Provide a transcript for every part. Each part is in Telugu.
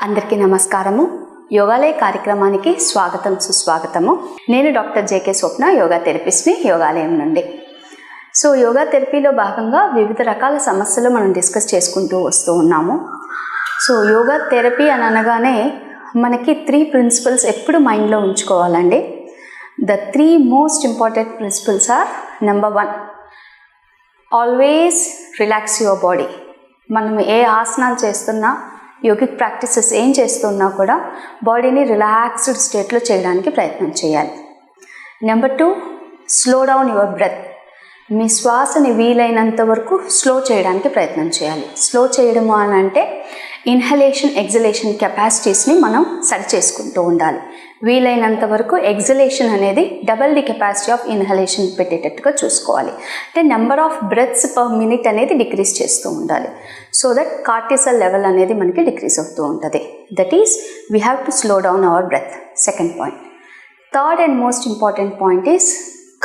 అందరికీ నమస్కారము. యోగాలయ కార్యక్రమానికి స్వాగతం సుస్వాగతము. నేను డాక్టర్ జేకే స్వప్న, యోగా థెరపిస్ట్ని యోగాలయం నుండి. యోగా థెరపీలో భాగంగా వివిధ రకాల సమస్యలు మనం డిస్కస్ చేసుకుంటూ వస్తూ ఉన్నాము. యోగా థెరపీ అని అనగానే మనకి 3 ప్రిన్సిపల్స్ ఎప్పుడు మైండ్లో ఉంచుకోవాలండి. The 3 most important principles are: number 1, always relax your body. మనం ఏ ఆసనాలు చేస్తున్నా, యోగిక్ ప్రాక్టీసెస్ ఏం చేస్తున్నా కూడా బాడీని రిలాక్స్డ్ స్టేట్లో చేయడానికి ప్రయత్నం చేయాలి. Number 2, slow down your breath. మీ శ్వాసని వీలైనంత వరకు స్లో చేయడానికి ప్రయత్నం చేయాలి. స్లో చేయడము అని అంటే ఇన్హలేషన్ ఎగ్జలేషన్ కెపాసిటీస్ని మనం సరి చేసుకుంటూ ఉండాలి. వీలైనంత వరకు ఎగ్జలేషన్ అనేది double the capacity of inhalation పెట్టేటట్టుగా చూసుకోవాలి. అంటే number of breaths per minute అనేది డిక్రీజ్ చేస్తూ ఉండాలి. సో దట్ కార్టిసల్ లెవెల్ అనేది మనకి డిక్రీజ్ అవుతూ ఉంటుంది. That is we have to slow down our breath. Second point. Third and most important point is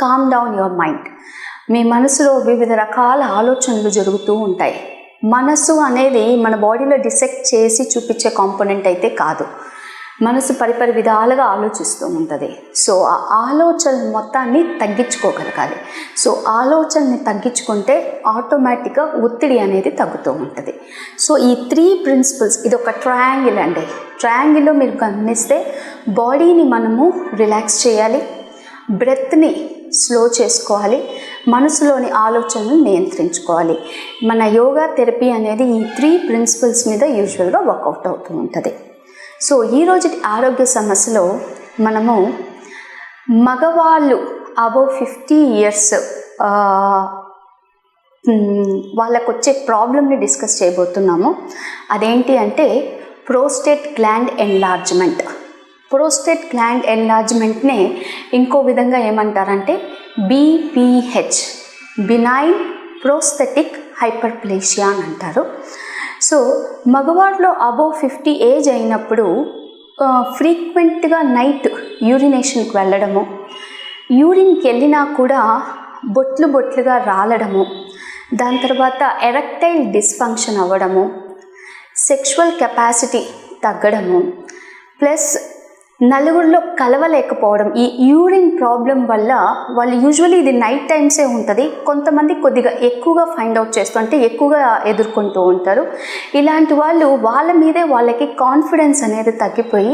calm down your mind. మీ మనసులో వివిధ రకాల ఆలోచనలు జరుగుతూ ఉంటాయి. మనసు అనేది మన బాడీలో డిసెక్ట్ చేసి చూపించే కాంపోనెంట్ అయితే కాదు. మనసు పరిపరి విధాలుగా ఆలోచిస్తూ ఉంటుంది. సో ఆ ఆలోచన మొత్తాన్ని తగ్గించుకోగలగాలి. సో ఆలోచనని తగ్గించుకుంటే ఆటోమేటిక్గా ఒత్తిడి అనేది తగ్గుతూ ఉంటుంది. సో ఈ 3 ప్రిన్సిపల్స్, ఇది ఒక ట్రయాంగిల్ అండి. ట్రయాంగిల్లో మీరు గమనిస్తే బాడీని మనము రిలాక్స్ చేయాలి, బ్రెత్ని స్లో చేసుకోవాలి, మనసులోని ఆలోచనలు నియంత్రించుకోవాలి. మన యోగా థెరపీ అనేది ఈ 3 ప్రిన్సిపల్స్ మీద యూజువల్గా వర్కౌట్ అవుతూ ఉంటుంది. సో ఈరోజు ఆరోగ్య సమస్యలో మనము మగవాళ్ళు అబౌవ్ 50 years వాళ్ళకు వచ్చే ప్రాబ్లమ్ని డిస్కస్ చేయబోతున్నాము. అదేంటి అంటే prostate gland enlargement. Prostate gland ఎన్లార్జ్మెంట్నే ఇంకో విధంగా ఏమంటారంటే BPH, బినైన్ ప్రోస్థెటిక్ హైపర్ప్లేషియా అని అంటారు. సో మగవారిలో అబౌవ్ 50 ఏజ్ అయినప్పుడు ఫ్రీక్వెంట్గా నైట్ యూరినేషన్కి వెళ్ళడము, యూరిన్కి వెళ్ళినా కూడా బొట్లుగా రాలడము, దాని తర్వాత ఎరెక్టైల్ డిస్ఫంక్షన్ అవ్వడము, సెక్షువల్ కెపాసిటీ తగ్గడము, ప్లస్ నలుగురిలో కలవలేకపోవడం. ఈ యూరిన్ ప్రాబ్లం వల్ల వాళ్ళు యూజువల్లీ ఇది నైట్ టైమ్సే ఉంటుంది. కొంతమంది కొద్దిగా ఎక్కువగా ఫైండ్ అవుట్ చేస్తూ అంటే ఎక్కువగా ఎదుర్కొంటూ ఉంటారు. ఇలాంటి వాళ్ళు వాళ్ళ మీదే వాళ్ళకి కాన్ఫిడెన్స్ అనేది తగ్గిపోయి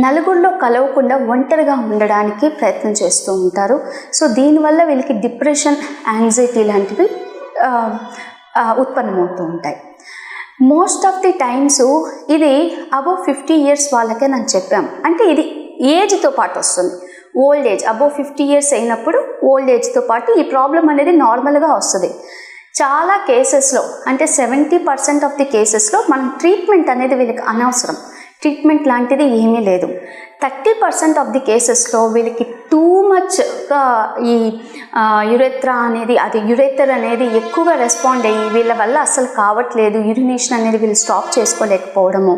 నలుగురిలో కలవకుండా ఒంటరిగా ఉండడానికి ప్రయత్నం చేస్తూ ఉంటారు. సో దీనివల్ల వీళ్ళకి డిప్రెషన్, యాంగ్జైటీ లాంటివి ఉత్పన్నమవుతూ ఉంటాయి. మోస్ట్ ఆఫ్ ది టైమ్స్ ఇది అబౌవ్ 50 years వాళ్ళకే నేను చెప్పాము. అంటే ఇది ఏజ్తో పాటు వస్తుంది. ఓల్డ్ ఏజ్ అబౌవ్ 50 years అయినప్పుడు ఓల్డ్ ఏజ్తో పాటు ఈ ప్రాబ్లం అనేది నార్మల్గా వస్తుంది. చాలా కేసెస్లో అంటే 70% ఆఫ్ ది కేసెస్లో మనం ట్రీట్మెంట్ అనేది వీళ్ళకి అనవసరం. ట్రీట్మెంట్ లాంటిది ఏమీ లేదు. 30% ఆఫ్ ది కేసెస్లో వీళ్ళకి టూ మచ్గా ఈ యురేటర్ అనేది ఎక్కువగా రెస్పాండ్ అయ్యి వీళ్ళ వల్ల అసలు కావట్లేదు, యూరినేషన్ అనేది వీళ్ళు స్టాప్ చేసుకోలేకపోవడము,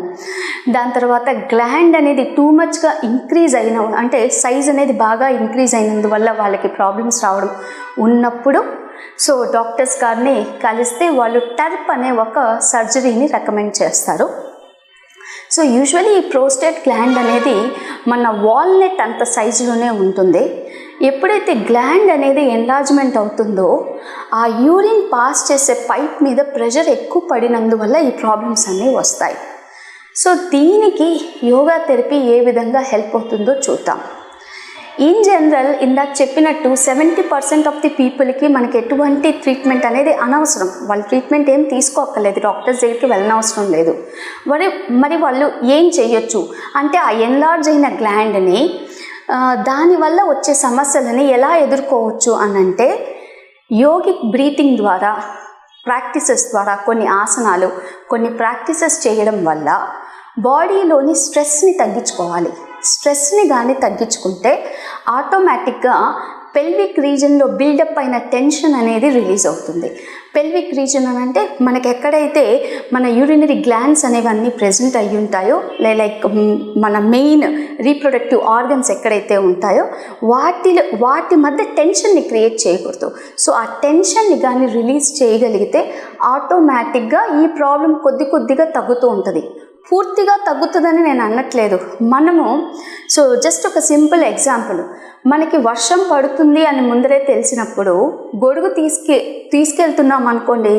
దాని తర్వాత గ్లాండ్ అనేది టూ మచ్గా ఇంక్రీజ్ అయిన అంటే సైజ్ అనేది బాగా ఇంక్రీజ్ అయినందువల్ల వాళ్ళకి ప్రాబ్లమ్స్ రావడం ఉన్నప్పుడు సో డాక్టర్స్ గారిని కలిస్తే వాళ్ళు టర్ప్ అనే ఒక సర్జరీని రికమెండ్ చేస్తారు. సో యూజువల్లీ ఈ ప్రోస్టేట్ గ్లాండ్ అనేది మన వాల్నట్ అంత సైజులోనే ఉంటుంది. ఎప్పుడైతే గ్లాండ్ అనేది ఎన్లార్జ్మెంట్ అవుతుందో ఆ యూరిన్ పాస్ చేసే పైప్ మీద ప్రెషర్ ఎక్కువ పడినందువల్ల ఈ ప్రాబ్లమ్స్ అన్నీ వస్తాయి. సో దీనికి యోగా థెరపీ ఏ విధంగా హెల్ప్ అవుతుందో చూద్దాం. ఇన్ జనరల్ ఇందాక చెప్పినట్టు 70% ఆఫ్ ది పీపుల్కి మనకి ఎటువంటి ట్రీట్మెంట్ అనేది అనవసరం. వాళ్ళు ట్రీట్మెంట్ ఏం తీసుకోక్కర్లేదు, డాక్టర్స్ దగ్గరికి వెళ్ళనవసరం లేదు. మరి వాళ్ళు ఏం చేయొచ్చు అంటే ఆ ఎన్లార్జ్ అయిన గ్లాండ్ని దానివల్ల వచ్చే సమస్యలని ఎలా ఎదుర్కోవచ్చు అనంటే యోగిక్ బ్రీతింగ్ ద్వారా, ప్రాక్టీసెస్ ద్వారా, కొన్ని ఆసనాలు, కొన్ని ప్రాక్టీసెస్ చేయడం వల్ల బాడీలోని స్ట్రెస్ని తగ్గించుకోవాలి. స్ట్రెస్ని కానీ తగ్గించుకుంటే ఆటోమేటిక్గా పెల్విక్ రీజన్లో బిల్డప్ అయిన టెన్షన్ అనేది రిలీజ్ అవుతుంది. పెల్విక్ రీజన్ అని అంటే మనకి ఎక్కడైతే మన యూరినరీ గ్లాండ్స్ అనేవన్నీ ప్రెజెంట్ అయ్యి ఉంటాయో, లైక్ మన మెయిన్ రీప్రొడక్టివ్ ఆర్గన్స్ ఎక్కడైతే ఉంటాయో వాటి మధ్య టెన్షన్ని క్రియేట్ చేయకూడదు. సో ఆ టెన్షన్ని కానీ రిలీజ్ చేయగలిగితే ఆటోమేటిక్గా ఈ ప్రాబ్లం కొద్దిగా తగ్గుతూ ఉంటుంది. పూర్తిగా తగ్గుతుందని నేను అనట్లేదు. మనము జస్ట్ ఒక సింపుల్ ఎగ్జాంపుల్, మనకి వర్షం పడుతుంది అని ముందరే తెలిసినప్పుడు గొడుగు తీసుకెళ్తున్నాం అనుకోండి,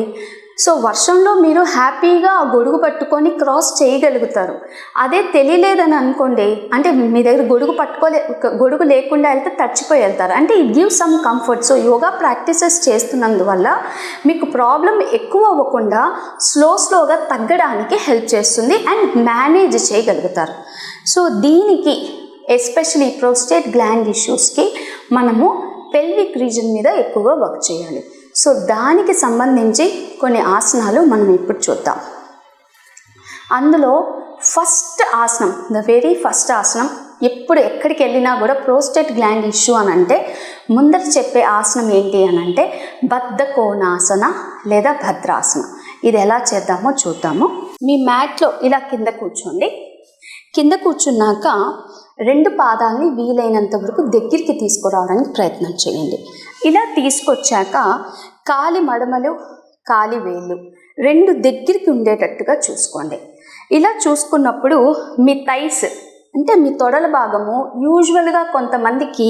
వర్షంలో మీరు హ్యాపీగా ఆ గొడుగు పట్టుకొని క్రాస్ చేయగలుగుతారు. అదే తెలియలేదని అనుకోండి, అంటే మీ దగ్గర గొడుగు లేకుండా వెళ్తే తడిచిపోయి వెళ్తారు. అంటే it give some comfort. Yoga practices చేస్తున్నందువల్ల మీకు ప్రాబ్లం ఎక్కువ అవ్వకుండా స్లోగా తగ్గడానికి హెల్ప్ చేస్తుంది అండ్ మేనేజ్ చేయగలుగుతారు. దీనికి ఎస్పెషలీ ప్రోస్టేట్ గ్లాండ్ ఇష్యూస్కి మనము పెల్విక్ రీజన్ మీద ఎక్కువగా వర్క్ చేయాలి. దానికి సంబంధించి కొన్ని ఆసనాలు మనం ఇప్పుడు చూద్దాం. అందులో ఫస్ట్ ఆసనం, ద వెరీ ఫస్ట్ ఆసనం, ఎక్కడికి వెళ్ళినా కూడా ప్రోస్టేట్ గ్లాండ్ ఇష్యూ అని అంటే ముందర చెప్పే ఆసనం ఏంటి అని అంటే బద్ధకోణాసన లేదా భద్రాసన. ఇది ఎలా చేద్దామో చూద్దాము. మీ మ్యాట్లో ఇలా కింద కూర్చోండి. కింద కూర్చున్నాక 2 పాదాలని వీలైనంత వరకు దగ్గరికి తీసుకురావడానికి ప్రయత్నం చేయండి. ఇలా తీసుకొచ్చాక కాలి మడమలు, కాలి వేళ్ళు 2 దగ్గరికి ఉండేటట్టుగా చూసుకోండి. ఇలా చూసుకున్నప్పుడు మీ థైస్ అంటే మీ తొడల భాగము, యూజువల్గా కొంతమందికి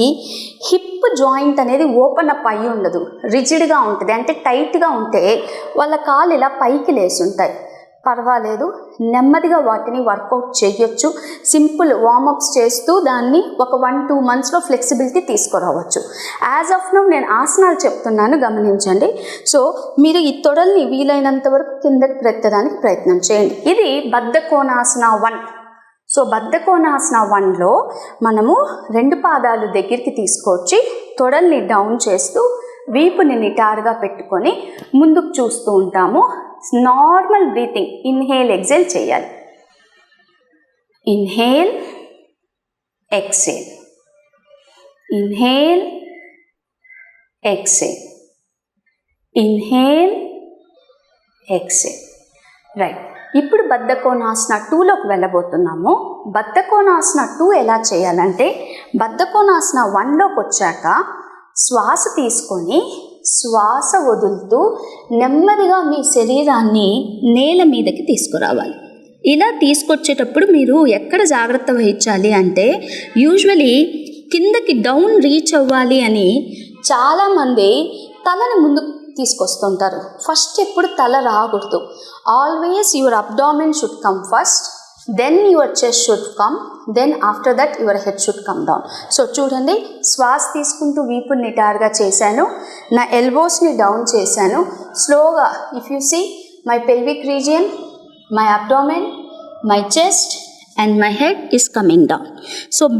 హిప్ జాయింట్ అనేది ఓపెన్ అప్ అయ్యి ఉండదు, రిజిడ్గా ఉంటుంది. అంటే టైట్గా ఉంటే వాళ్ళ కాలు ఇలా పైకి లేసి ఉంటాయి. పర్వాలేదు, నెమ్మదిగా వాటిని వర్కౌట్ చేయొచ్చు. సింపుల్ వార్మప్స్ చేస్తూ దాన్ని ఒక 1-2 మంత్స్లో ఫ్లెక్సిబిలిటీ తీసుకురావచ్చు. యాజ్ ఆఫ్ నౌ నేను ఆసనాలు చెప్తున్నాను, గమనించండి. మీరు ఈ తొడల్ని వీలైనంత వరకు కిందకి పెట్టడానికి ప్రయత్నం చేయండి. ఇది బద్ధకోణాసన 1. బద్ధకోణాసన 1లో మనము 2 పాదాలు దగ్గరికి తీసుకొచ్చి తొడల్ని డౌన్ చేస్తూ వీపుని నిటారుగా పెట్టుకొని ముందుకు చూస్తూ ఉంటాము. నార్మల్ బ్రీతింగ్, ఇన్హేల్ ఎక్సేల్ చేయాలి. Inhale exhale, inhale exhale, inhale exhale. Right. ఇప్పుడు బద్ధకోణాసన 2లోకి వెళ్ళబోతున్నాము. బద్ధకోణాసన 2 ఎలా చేయాలంటే బద్ధకోణాసన 1లోకి వచ్చాక శ్వాస తీసుకొని శ్వాస వదులుతూ నెమ్మదిగా మీ శరీరాన్ని నేల మీదకి తీసుకురావాలి. ఇలా తీసుకొచ్చేటప్పుడు మీరు ఎక్కడ జాగ్రత్త వహించాలి అంటే యూజువలీ కిందకి డౌన్ రీచ్ అవ్వాలి అని చాలామంది తలని ముందుకు తీసుకొస్తుంటారు. ఫస్ట్ ఎప్పుడు తల రాకూడదు. Always your abdomen should come first, then your chest should come, then after that your head should come down. చూడండి, శ్వాస తీసుకుంటూ వీపుని నిటారుగా చేశాను, నా ఎల్బోస్ని డౌన్ చేశాను. స్లోగా if you see my pelvic region, my abdomen, my chest and my head is coming down.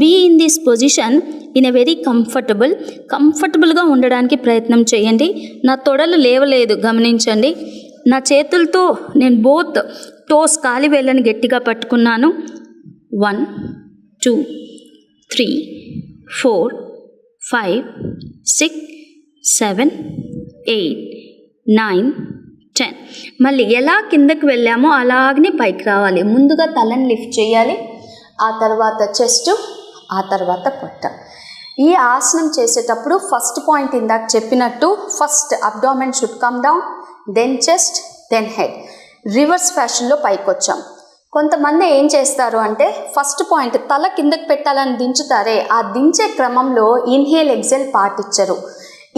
Be in this position in a very comfortableగా ఉండడానికి ప్రయత్నం చేయండి. నా తొడలు లేవలేదు, గమనించండి. నా చేతులతో నేను బోత్ టోస్, కాలి వేళ్ళని గట్టిగా పట్టుకున్నాను. 1 2 3 4 5 6 7 8 9 10. మళ్ళీ ఎలా కిందకి వెళ్ళామో అలాగనే పైకి రావాలి. ముందుగా తలని లిఫ్ట్ చేయాలి, ఆ తర్వాత చెస్ట్, ఆ తర్వాత పొట్ట. ఈ ఆసనం చేసేటప్పుడు ఫస్ట్ పాయింట్ ఇందాక చెప్పినట్టు first abdomen should come down, then chest, then head. Reverse ఫ్యాషన్లో పైకి వచ్చాం. కొంతమంది ఏం చేస్తారు అంటే ఫస్ట్ పాయింట్ తల కిందకి పెట్టాలని దించుతారే, ఆ దించే క్రమంలో ఇన్హేల్ ఎక్సేల్ పాటించరు.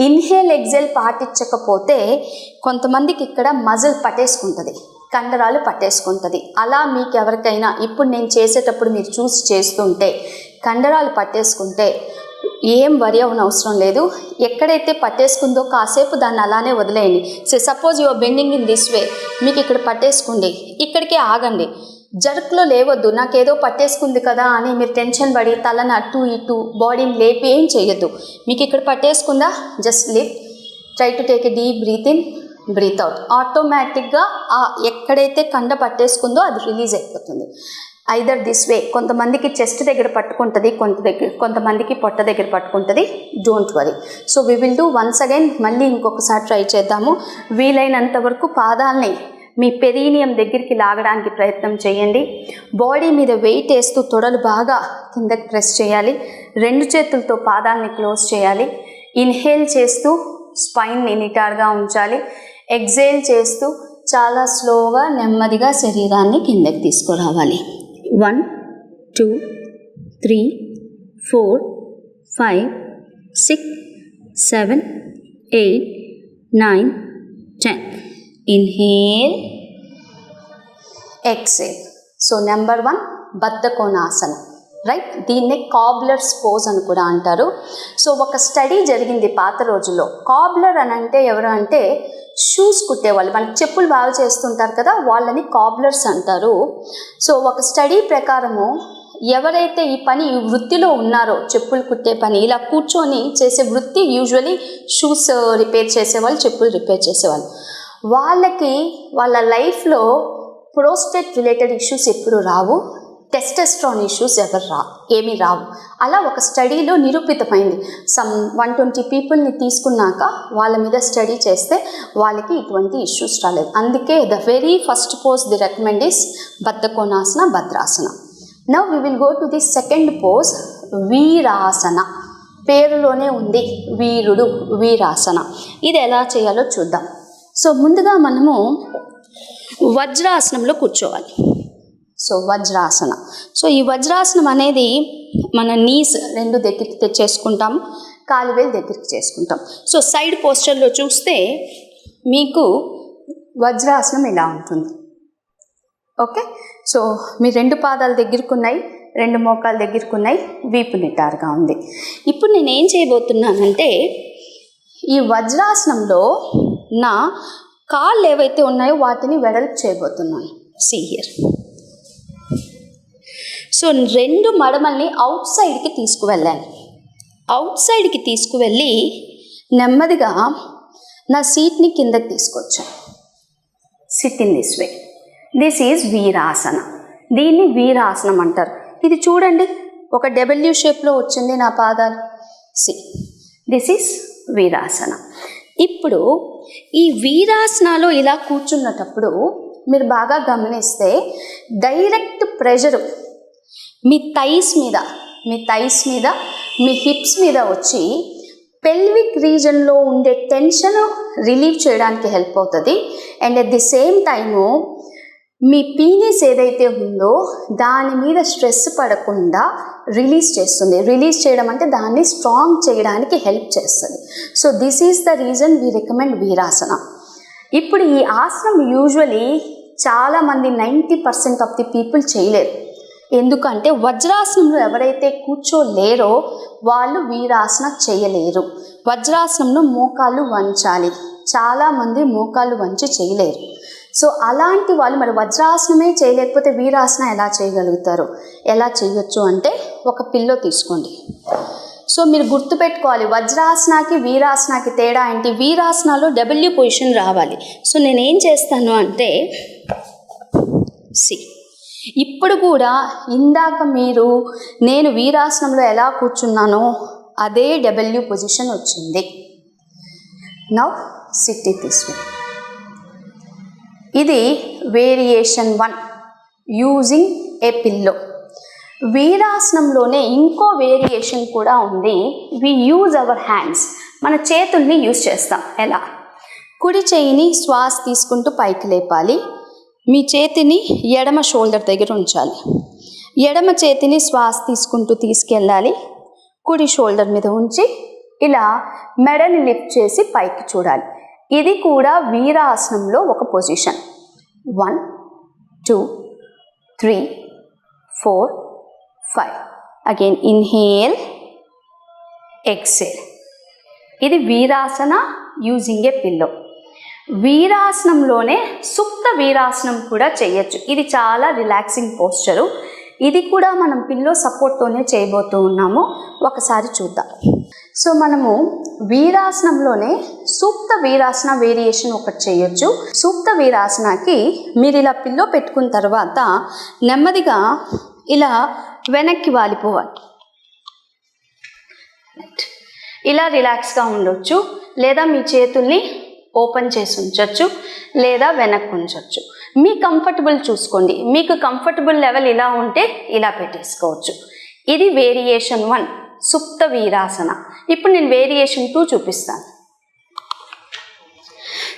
ఇన్హేల్ ఎక్సేల్ పాటించకపోతే కొంతమందికి ఇక్కడ మజిల్ పట్టేసుకుంటుంది, కండరాలు పట్టేసుకుంటుంది. అలా మీకు ఎవరికైనా ఇప్పుడు నేను చేసేటప్పుడు మీరు చూసి చేస్తుంటే కండరాలు పట్టేసుకుంటే ఏం వరి అవసరం లేదు. ఎక్కడైతే పట్టేసుకుందో కాసేపు దాన్ని అలానే వదిలేయండి. Suppose your bending in this వే, మీకు ఇక్కడ పట్టేసుకుంది, ఇక్కడికే ఆగండి. జర్క్లో లేవద్దు. నాకేదో పట్టేసుకుంది కదా అని మీరు టెన్షన్ పడి తలని అటు ఇటు బాడీని లేపి ఏం చేయొద్దు. మీకు ఇక్కడ పట్టేసుకుందా, just lift, try to take a deep breath in, breath out. ఆటోమేటిక్గా ఎక్కడైతే కండ పట్టేసుకుందో అది రిలీజ్ అయిపోతుంది. Either this way. కొంతమందికి చెస్ట్ దగ్గర పట్టుకుంటుంది, కొంతమందికి పొట్ట దగ్గర పట్టుకుంటుంది. Don't worry. We will do once again. మళ్ళీ ఇంకొకసారి ట్రై చేద్దాము. వీలైనంత వరకు పాదాలని మీ పెరీనియం దగ్గరికి లాగడానికి ప్రయత్నం చేయండి. బాడీ మీద వెయిట్ వేస్తూ తొడలు బాగా కిందకి ప్రెస్ చేయాలి. 2 చేతులతో పాదాలని క్లోజ్ చేయాలి. ఇన్హేల్ చేస్తూ స్పైన్ని నిటారుగా ఉంచాలి. ఎక్సేల్ చేస్తూ చాలా స్లోగా నెమ్మదిగా శరీరాన్ని కిందకి తీసుకురావాలి. 1 2 3 4 5 6 7 8 9 10. Inhale, exhale. సో నెంబర్ 1 బద్ధకోణాసనం, రైట్. దీన్నే కాబ్లర్స్ పోజ్ అని కూడా అంటారు. సో ఒక స్టడీ జరిగింది పాత రోజుల్లో. కాబ్లర్ అని అంటే ఎవరు అంటే షూస్ కుట్టేవాళ్ళు, మనకి చెప్పులు బాగా చేస్తుంటారు కదా, వాళ్ళని కాబ్లర్స్ అంటారు. సో ఒక స్టడీ ప్రకారము ఎవరైతే ఈ వృత్తిలో ఉన్నారో, చెప్పులు కుట్టే పని, ఇలా కూర్చొని చేసే వృత్తి, యూజువలీ షూస్ రిపేర్ చేసేవాళ్ళు, చెప్పులు రిపేర్ చేసేవాళ్ళు, వాళ్ళకి వాళ్ళ లైఫ్లో ప్రోస్టేట్ రిలేటెడ్ ఇష్యూస్ ఎప్పుడు రావు, టెస్టెస్ట్రాన్ ఇష్యూస్ ఏమీ రావు. అలా ఒక స్టడీలో నిరూపితమైంది. 120 పీపుల్ని తీసుకున్నాక వాళ్ళ మీద స్టడీ చేస్తే వాళ్ళకి ఇటువంటి ఇష్యూస్ రాలేదు. అందుకే the very first pose the recommend is Baddhakonasana, Bhadrasana. Now we will go to the second pose, Virasana. పేరులోనే ఉంది వీరుడు, వీరాసన. ఇది ఎలా చేయాలో చూద్దాం. సో ముందుగా మనము వజ్రాసనంలో కూర్చోవాలి. సో వజ్రాసన. సో ఈ వజ్రాసనం అనేది మన నీస్ 2 దగ్గరికి తెచ్చేసుకుంటాము, కాలువేలు దగ్గరికి చేసుకుంటాం. సో సైడ్ పోస్చర్లో చూస్తే మీకు వజ్రాసనం ఇలా ఉంటుంది. ఓకే. సో మీ 2 పాదాల దగ్గరకు ఉన్నాయి, 2 మోకాల దగ్గరకు ఉన్నాయి, వీపు నిటారుగా ఉంది. ఇప్పుడు నేను ఏం చేయబోతున్నానంటే ఈ వజ్రాసనంలో నా కాళ్ళు ఏవైతే ఉన్నాయో వాటిని వెడల్పు చేయబోతున్నాను. See here. సో 2 మడమల్ని అవుట్ సైడ్కి తీసుకువెళ్ళాను. అవుట్ సైడ్కి తీసుకువెళ్ళి నెమ్మదిగా నా సీట్ని కిందకి తీసుకొచ్చాను. Sit in this way. This is Virasana. దీన్ని వీరాసనం అంటారు. ఇది చూడండి, ఒక డబ్ల్యూ షేప్లో వచ్చింది నా పాదాలు. See, this is Virasana. ఇప్పుడు ఈ వీరాసనాలో ఇలా కూర్చున్నటప్పుడు మీరు బాగా గమనిస్తే డైరెక్ట్ ప్రెషరు మీ థైస్ మీద, మీ హిప్స్ మీద వచ్చి పెల్విక్ రీజన్లో ఉండే టెన్షన్ రిలీవ్ చేయడానికి హెల్ప్ అవుతుంది. And at the same time me penis ఏదైతే ఉందో దాని మీద స్ట్రెస్ పడకుండా రిలీజ్ చేస్తుంది. రిలీజ్ చేయడం అంటే దాన్ని స్ట్రాంగ్ చేయడానికి హెల్ప్ చేస్తుంది. So this is the reason we recommend Virasana. ఇప్పుడు ఈ ఆసనం యూజువలీ చాలామంది 90% ఆఫ్ ది పీపుల్ చేయలేరు. ఎందుకంటే వజ్రాసనంలో ఎవరైతే కూర్చోలేరో వాళ్ళు వీరాసన చేయలేరు. వజ్రాసనంలో మోకాళ్ళు వంచాలి. చాలామంది మోకాళ్ళు వంచి చేయలేరు. సో అలాంటి వాళ్ళు మరి వజ్రాసనమే చేయలేకపోతే వీరాసన ఎలా చేయగలుగుతారు? ఎలా చేయొచ్చు అంటే ఒక పిల్లో తీసుకోండి. సో మీరు గుర్తుపెట్టుకోవాలి, వజ్రాసనకి వీరాసనకి తేడా ఏంటి? వీరాసనలో డబ్ల్యూ పొజిషన్ రావాలి. సో నేనేం చేస్తాను అంటే ఇప్పుడు కూడా ఇందాక నేను వీరాసనంలో ఎలా కూర్చున్నానో అదే డబ్ల్యూ పొజిషన్ వచ్చింది. Now sit it this way. ఇది వేరియేషన్ 1 యూజింగ్ ఏ పిల్లో. వీరాసనంలోనే ఇంకో వేరియేషన్ కూడా ఉంది. We use our hands. మన చేతుల్ని యూజ్ చేస్తాం. ఎలా? కుడి చేయిని శ్వాస తీసుకుంటూ పైకి లేపాలి. మీ చేతిని ఎడమ షోల్డర్ దగ్గర ఉంచాలి. ఎడమ చేతిని శ్వాస తీసుకుంటూ తీసుకెళ్ళాలి. కుడి షోల్డర్ మీద ఉంచి ఇలా మెడని లిఫ్ట్ చేసి పైకి చూడాలి. ఇది కూడా వీరాసనంలో ఒక పొజిషన్. 1 2 3 4 5. Again inhale, exhale. ఇది వీరాసన యూజింగ్ ఏ పిల్లో. వీరాసనంలోనే సుప్త వీరాసనం కూడా చేయొచ్చు. ఇది చాలా రిలాక్సింగ్ పోస్చరు. ఇది కూడా మనం పిల్లో సపోర్ట్తోనే చేయబోతూ ఉన్నాము. ఒకసారి చూద్దాం. సో మనము వీరాసనంలోనే సూక్త వీరాసన వేరియేషన్ ఒకటి చేయొచ్చు. సూక్త వీరాసనకి మీరు ఇలా పిల్లో పెట్టుకున్న తర్వాత నెమ్మదిగా ఇలా వెనక్కి వాలిపోవాలి. ఇలా రిలాక్స్గా ఉండొచ్చు. లేదా మీ చేతుల్ని ఓపెన్ చేసి ఉంచవచ్చు, లేదా వెనక్కి ఉంచవచ్చు. మీ కంఫర్టబుల్ చూసుకోండి. మీకు కంఫర్టబుల్ లెవెల్ ఇలా ఉంటే ఇలా పెట్టేసుకోవచ్చు. ఇది వేరియేషన్ 1 సుప్త వీరాసన. ఇప్పుడు నేను వేరియేషన్ 2 చూపిస్తాను.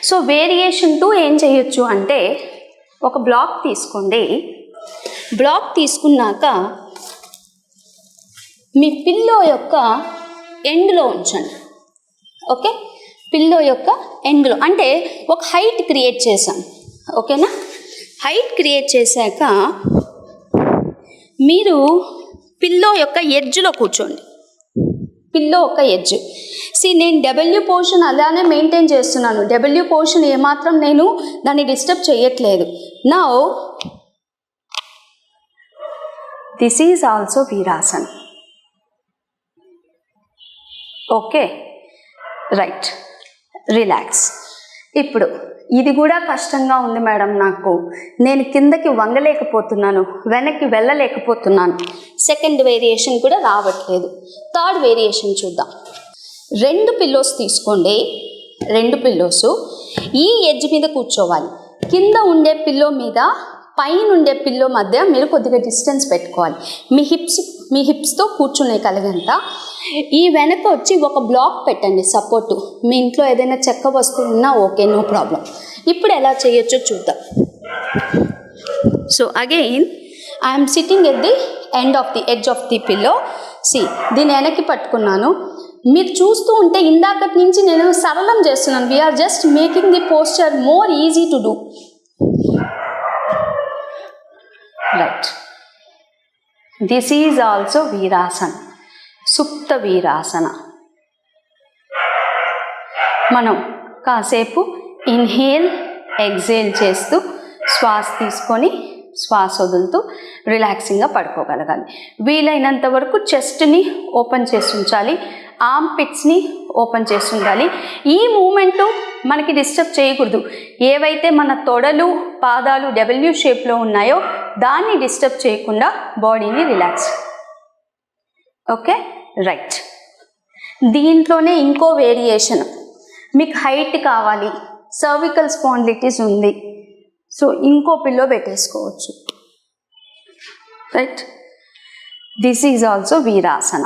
సో వేరియేషన్ 2 ఏం చేయొచ్చు అంటే ఒక బ్లాక్ తీసుకోండి. బ్లాక్ తీసుకున్నాక మీ పిల్లో యొక్క ఎండ్లో ఉంచండి. ఓకే, పిల్లో యొక్క ఎండ్లో అంటే ఒక హైట్ క్రియేట్ చేశాను. ఓకేనా, హైట్ క్రియేట్ చేశాక మీరు పిల్లో యొక్క ఎడ్జ్లో కూర్చోండి. పిల్లో ఒక ఎడ్జ్. నేను డబ్ల్యూ పోర్షన్ అలానే మెయింటైన్ చేస్తున్నాను. డబ్ల్యూ పోర్షన్ ఏమాత్రం నేను దాన్ని డిస్టర్బ్ చేయట్లేదు. Now this is also Virasan. Okay, right, relax. ఇప్పుడు ఇది కూడా కష్టంగా ఉంది మేడం, నాకు నేను కిందకి వంగలేకపోతున్నాను, వెనక్కి వెళ్ళలేకపోతున్నాను. సెకండ్ వేరియేషన్ కూడా రావట్లేదు. థర్డ్ వేరియేషన్ చూద్దాం. 2 పిల్లోస్ తీసుకోండి. 2 పిల్లోస్ ఈ ఎడ్జ్ మీద కూర్చోవాలి. కింద ఉండే పిల్లో మీద పైన ఉండే పిల్లో మధ్య మీరు కొద్దిగా డిస్టెన్స్ పెట్టుకోవాలి. మీ హిప్స్తో కూర్చునే కలిగంత. ఈ వెనక వచ్చి ఒక బ్లాక్ పెట్టండి సపోర్టు. మీ ఇంట్లో ఏదైనా చెక్క వస్తువు ఉన్నా ఓకే, నో ప్రాబ్లం. ఇప్పుడు ఎలా చేయొచ్చో చూద్దాం. So again I'm sitting at the edge of the pillow. దీన్ని వెనక్కి పట్టుకున్నాను. మీరు చూస్తూ ఉంటే ఇందాకటి నుంచి నేను సరళం చేస్తున్నాను. We're just making the posture more easy to do. Right, this is also Virasan, Supta Virasana. మనం కాసేపు ఇన్హేల్ ఎగ్జేల్ చేస్తూ శ్వాస తీసుకొని శ్వాస వదులుతూ రిలాక్సింగ్గా పడుకోగలగాలి. వీలైనంత వరకు చెస్ట్ని ఓపెన్ చేసి ఉంచాలి, ఆర్మ్ పిట్స్ని ఓపెన్ చేసి ఉండాలి. ఈ మూమెంటు మనకి డిస్టర్బ్ చేయకూడదు. ఏవైతే మన తొడలు పాదాలు డబ్ల్యూ షేప్లో ఉన్నాయో దాన్ని డిస్టర్బ్ చేయకుండా బాడీని రిలాక్స్. Okay, right. దీంట్లోనే ఇంకో వేరియేషన్, మీకు హైట్ కావాలి, సర్వికల్ స్పాండిలిటిస్ ఉంది, సో ఇంకో పిల్లో పెట్టేసుకోవచ్చు. Right, this is also Virasana.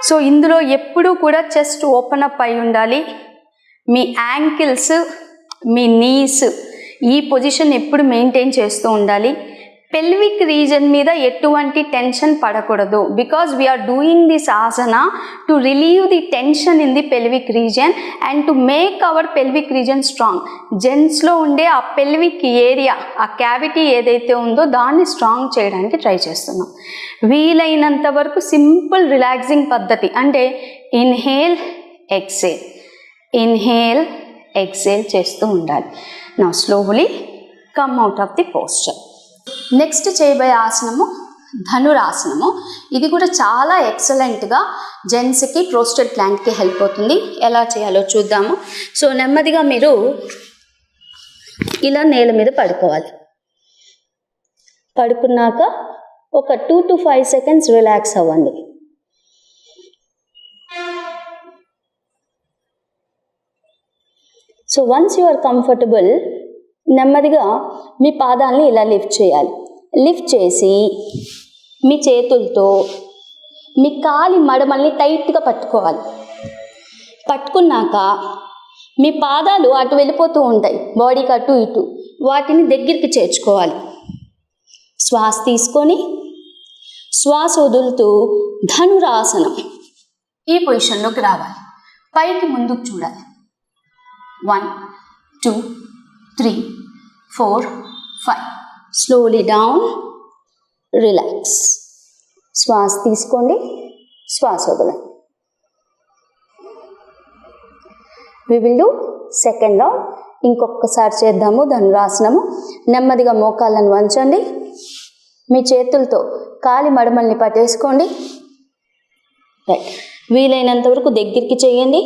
So ఇందులో ఎప్పుడూ కూడా చెస్ట్ ఓపెన్ అప్ అయి ఉండాలి. మీ యాంకిల్స్, మీ నీస్ ఈ పొజిషన్ ఎప్పుడు మెయింటైన్ చేస్తూ ఉండాలి. పెల్విక్ రీజన్ మీద ఎటువంటి టెన్షన్ పడకూడదు. Because we're doing this asana to relieve the tension in the pelvic region and to make our pelvic region strong. జెంట్స్లో ఉండే ఆ పెల్విక్ ఏరియా, ఆ క్యావిటీ ఏదైతే ఉందో దాన్ని స్ట్రాంగ్ చేయడానికి ట్రై చేస్తున్నాం. వీలైనంత వరకు సింపుల్ రిలాక్సింగ్ పద్ధతి అంటే ఇన్హేల్ ఎక్సేల్, ఇన్హేల్ ఎక్సేల్ చేస్తూ ఉండాలి. Now slowly come out of the posture. Next చేయబోయే ఆసనము ధనురాసనము. ఇది కూడా చాలా ఎక్సలెంట్గా జెంట్స్కి ప్రోస్టేట్ గ్లాండ్కి హెల్ప్ అవుతుంది. ఎలా చేయాలో చూద్దాము. సో నెమ్మదిగా మీరు ఇలా నేల మీద పడుకోవాలి. పడుకున్నాక ఒక 2 to 5 seconds రిలాక్స్ అవ్వండి. So once you are comfortable, నెమ్మదిగా మీ పాదాలని ఇలా లిఫ్ట్ చేయాలి. లిఫ్ట్ చేసి మీ చేతులతో మీ కాలి మడమల్ని టైట్గా పట్టుకోవాలి. పట్టుకున్నాక మీ పాదాలు అటు వెళ్ళిపోతూ ఉంటాయి, బాడీకి అటు ఇటు, వాటిని దగ్గరికి చేర్చుకోవాలి. శ్వాస తీసుకొని శ్వాస వదులుతూ ధనురాసనం ఈ పొజిషన్లోకి రావాలి. పైకి ముందుకు చూడాలి. 1 2 3 4 5. Slowly down, relax. శ్వాస తీసుకోండి, శ్వాస వదలండి. We will do second round. ఇంకొకసారి చేద్దాము ధనురాసనము. నెమ్మదిగా మోకాళ్ళను వంచండి. మీ చేతులతో కాలి మడమల్ని పట్టేసుకోండి. రైట్, వీలైనంత వరకు దగ్గరికి చేయండి.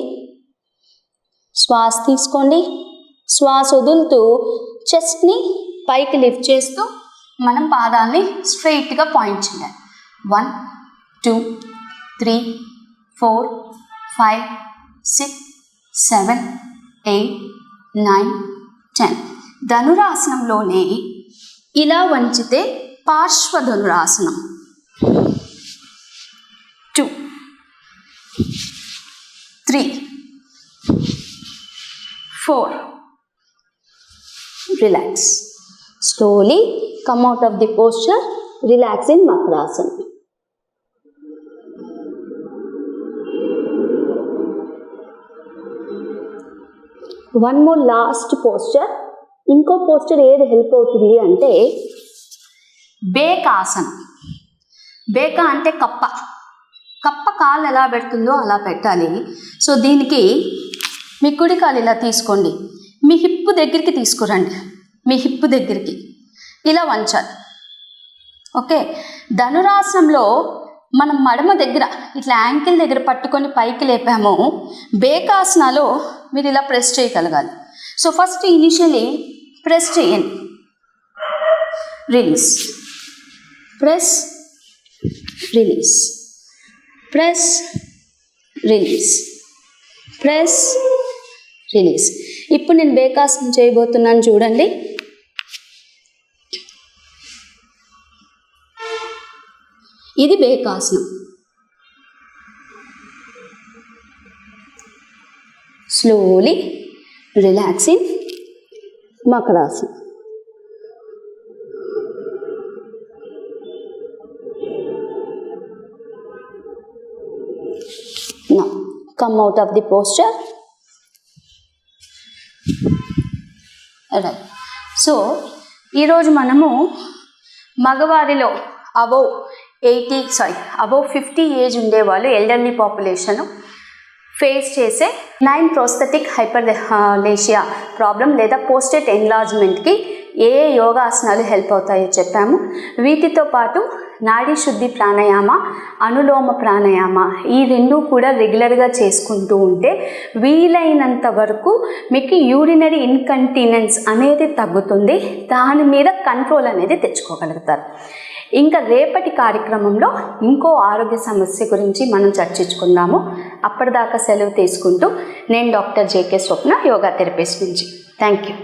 శ్వాస తీసుకోండి, శ్వాస వదులుతూ చెస్ట్ని పైకి లిఫ్ట్ చేస్తూ మనం పాదాలని స్ట్రైట్గా పాయింట్ చేయాలి. 1 2 3 4 5 6 7 8 9 10. ధనురాసనంలోనే ఇలా వంచితే పార్శ్వ ధనురాసనం. 2 3 4. Relax. Slowly come out of the posture. Relax in Makrasana. One more last posture. ఇంకో పోస్చర్ ఏది హెల్ప్ అవుతుంది అంటే బేకాసనం. బేక అంటే కప్ప. కప్ప కాళ్ళు ఎలా పెడుతుందో అలా పెట్టాలి. సో దీనికి మీ కుడి కాలు ఇలా తీసుకోండి, మీ హిప్ దగ్గరికి తీసుకురండి, మీ హిప్ దగ్గరికి ఇలా వంచాలి. ఓకే. ధనురాసనంలో మనం మడమ దగ్గర ఇట్లా యాంకిల్ దగ్గర పట్టుకొని పైకి లేపాము. బేకాసనాలో మీరు ఇలా ప్రెస్ చేయగలగాలి. సో ఫస్ట్ ఇనిషియలీ ప్రెస్ చేయండి, release, press, release, press, release, press, release. ఇప్పుడు నేను బేకాసనం చేయబోతున్నాను చూడండి. ఇది బేకాసనం. స్లోలీ రిలాక్సింగ్ మకరాసనం. Now come out of the posture. Right. So ఈరోజు మనము మగవారిలో అబౌవ్ 50 ఏజ్ ఉండేవాళ్ళు, ఎల్డర్లీ పాపులేషన్ ఫేస్ చేసే 9 ప్రోస్థెటిక్ హైపర్లేషియా ప్రాబ్లం లేదా పోస్టేట్ ఎన్లార్జ్మెంట్కి ఏ యోగాసనాలు హెల్ప్ అవుతాయో చెప్పాము. వీటితో పాటు నాడీ శుద్ధి ప్రాణాయామ, అనులోమ ప్రాణాయామ, ఈ రెండు కూడా రెగ్యులర్గా చేసుకుంటూ ఉంటే వీలైనంత వరకు మీకు యూరినరీ ఇన్కంటినెన్స్ అనేది తగ్గుతుంది. దాని మీద కంట్రోల్ అనేది తెచ్చుకోగలుగుతారు. ఇంకా రేపటి కార్యక్రమంలో ఇంకో ఆరోగ్య సమస్య గురించి మనం చర్చించుకుందాము. అప్పటిదాకా సెలవు తీసుకుంటూ నేను డాక్టర్ జేకే స్వప్న, యోగా థెరపిస్ట్ నుంచి. Thank you.